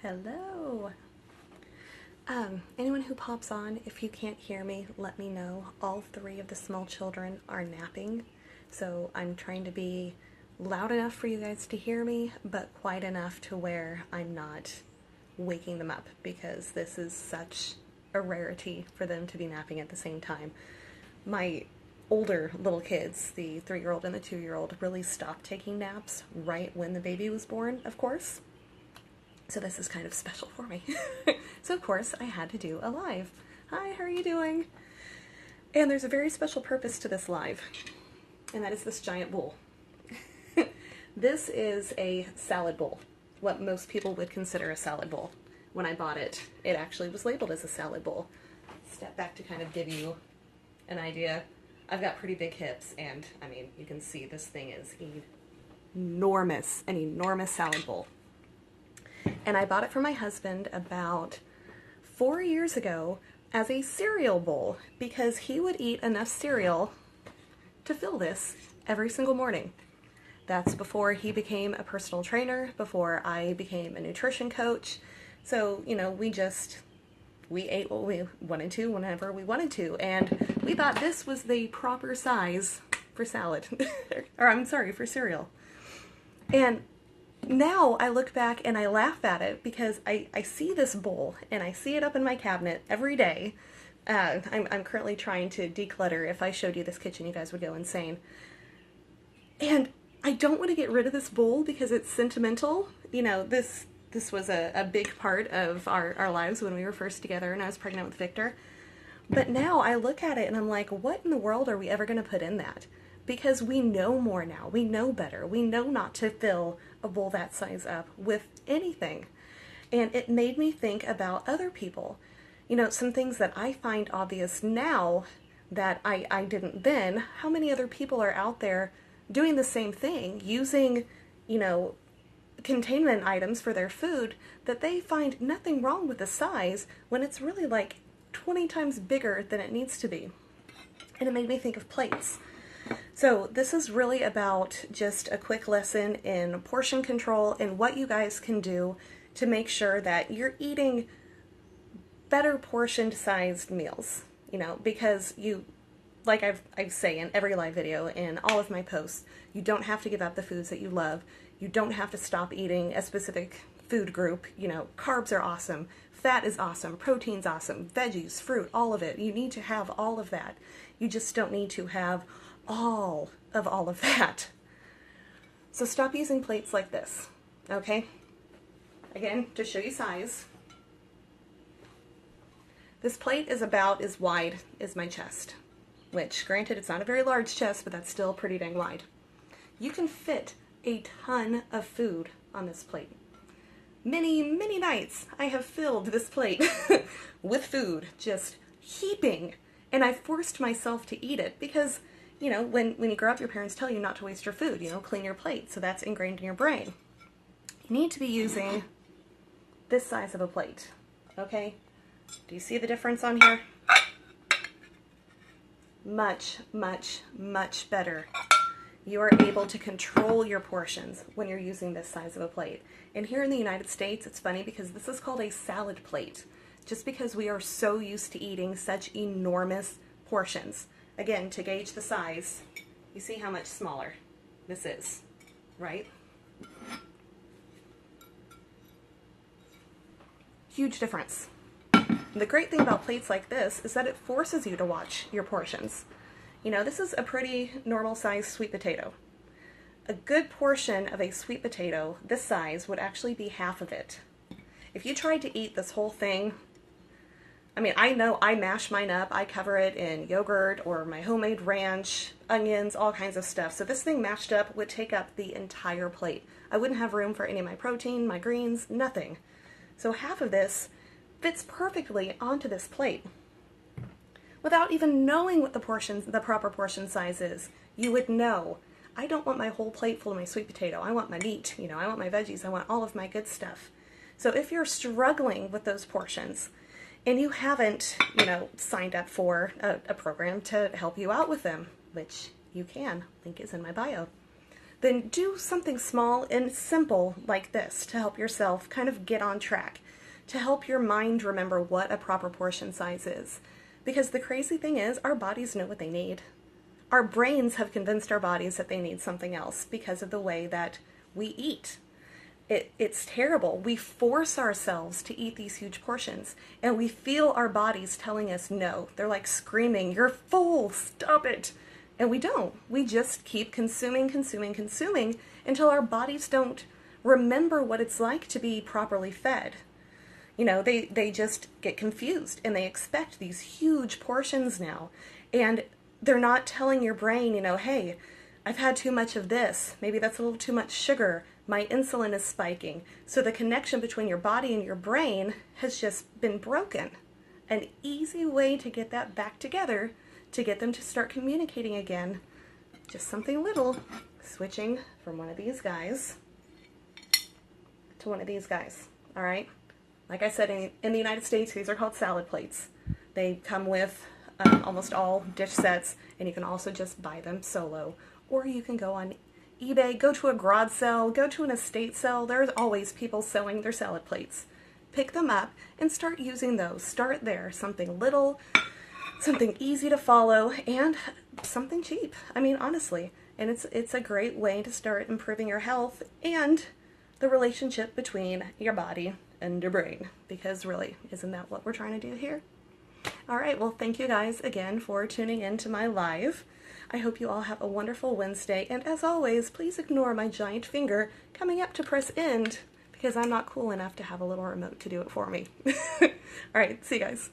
Hello. Anyone who pops on, if you can't hear me, let me know. All three of the small children are napping, so I'm trying to be loud enough for you guys to hear me, but quiet enough to where I'm not waking them up, because this is such a rarity for them to be napping at the same time. My older little kids, the 3-year-old and the 2-year-old, really stopped taking naps right when the baby was born, of course. So this is kind of special for me. So of course I had to do a live. Hi, how are you doing? And there's a very special purpose to this live, and that is this giant bowl. This is a salad bowl, what most people would consider a salad bowl. When I bought it, it actually was labeled as a salad bowl. Step back to kind of give you an idea. I've got pretty big hips, and I mean, you can see this thing is enormous, an enormous salad bowl. And I bought it for my husband about 4 years ago as a cereal bowl, because he would eat enough cereal to fill this every single morning. That's before he became a personal trainer, before I became a nutrition coach. So, you know, we ate what we wanted to whenever we wanted to, and we thought this was the proper size for salad, or I'm sorry, for cereal. And now I look back and I laugh at it, because I see this bowl and I see it up in my cabinet every day. I'm currently trying to declutter. If I showed you this kitchen, you guys would go insane. And I don't want to get rid of this bowl because it's sentimental. You know, this was a big part of our lives when we were first together and I was pregnant with Victor. But now I look at it and I'm like, what in the world are we ever going to put in that? Because we know more now. We know better. We know not to fill a bowl that size up with anything. And it made me think about other people. You know, some things that I find obvious now that I didn't then. How many other people are out there doing the same thing, using, you know, containment items for their food that they find nothing wrong with the size when it's really like 20 times bigger than it needs to be. And it made me think of plates. So this is really about just a quick lesson in portion control and what you guys can do to make sure that you're eating better portioned sized meals, you know, because you, like I say in every live video, in all of my posts, you don't have to give up the foods that you love. You don't have to stop eating a specific food group. You know, carbs are awesome. Fat is awesome. Protein's awesome. Veggies, fruit, all of it. You need to have all of that. You just don't need to have all of that. So stop using plates like this, okay? Again, to show you size, this plate is about as wide as my chest, which granted it's not a very large chest, but that's still pretty dang wide. You can fit a ton of food on this plate. Many nights I have filled this plate with food, just heaping, and I forced myself to eat it because, you know, when you grow up, your parents tell you not to waste your food, you know, clean your plate, so that's ingrained in your brain. You need to be using this size of a plate, okay? Do you see the difference on here? Much better. You are able to control your portions when you're using this size of a plate. And here in the United States, it's funny because this is called a salad plate, just because we are so used to eating such enormous portions. Again, to gauge the size, you see how much smaller this is, right? Huge difference. The great thing about plates like this is that it forces you to watch your portions. You know, this is a pretty normal sized sweet potato. A good portion of a sweet potato this size would actually be half of it. If you tried to eat this whole thing, I mean, I know I mash mine up. I cover it in yogurt or my homemade ranch, onions, all kinds of stuff. So this thing mashed up would take up the entire plate. I wouldn't have room for any of my protein, my greens, nothing. So half of this fits perfectly onto this plate. Without even knowing what the proper portion size is, you would know, I don't want my whole plate full of my sweet potato. I want my meat, you know, I want my veggies, I want all of my good stuff. So if you're struggling with those portions, and you haven't, you know, signed up for a program to help you out with them, which you can, link is in my bio, then do something small and simple like this to help yourself kind of get on track, to help your mind remember what a proper portion size is. Because the crazy thing is, our bodies know what they need. Our brains have convinced our bodies that they need something else because of the way that we eat. It's terrible. We force ourselves to eat these huge portions, and we feel our bodies telling us no. They're like screaming, "You're full, stop it." And we don't. We just keep consuming until our bodies don't remember what it's like to be properly fed. You know, they just get confused and they expect these huge portions now. And they're not telling your brain, you know, hey, I've had too much of this. Maybe that's a little too much sugar. My insulin is spiking. So the connection between your body and your brain has just been broken. An easy way to get that back together, to get them to start communicating again, just something little, switching from one of these guys to one of these guys, all right? Like I said, in the United States, these are called salad plates. They come with almost all dish sets, and you can also just buy them solo. Or you can go on eBay, go to a garage sale, go to an estate sale. There's always people selling their salad plates. Pick them up and start using those. Start there, something little, something easy to follow, and something cheap. I mean, honestly. And it's a great way to start improving your health and the relationship between your body and your brain, because really, isn't that what we're trying to do here? All right, well, thank you guys again for tuning in to my live. I hope you all have a wonderful Wednesday, and as always, please ignore my giant finger coming up to press end, because I'm not cool enough to have a little remote to do it for me. All right, see you guys.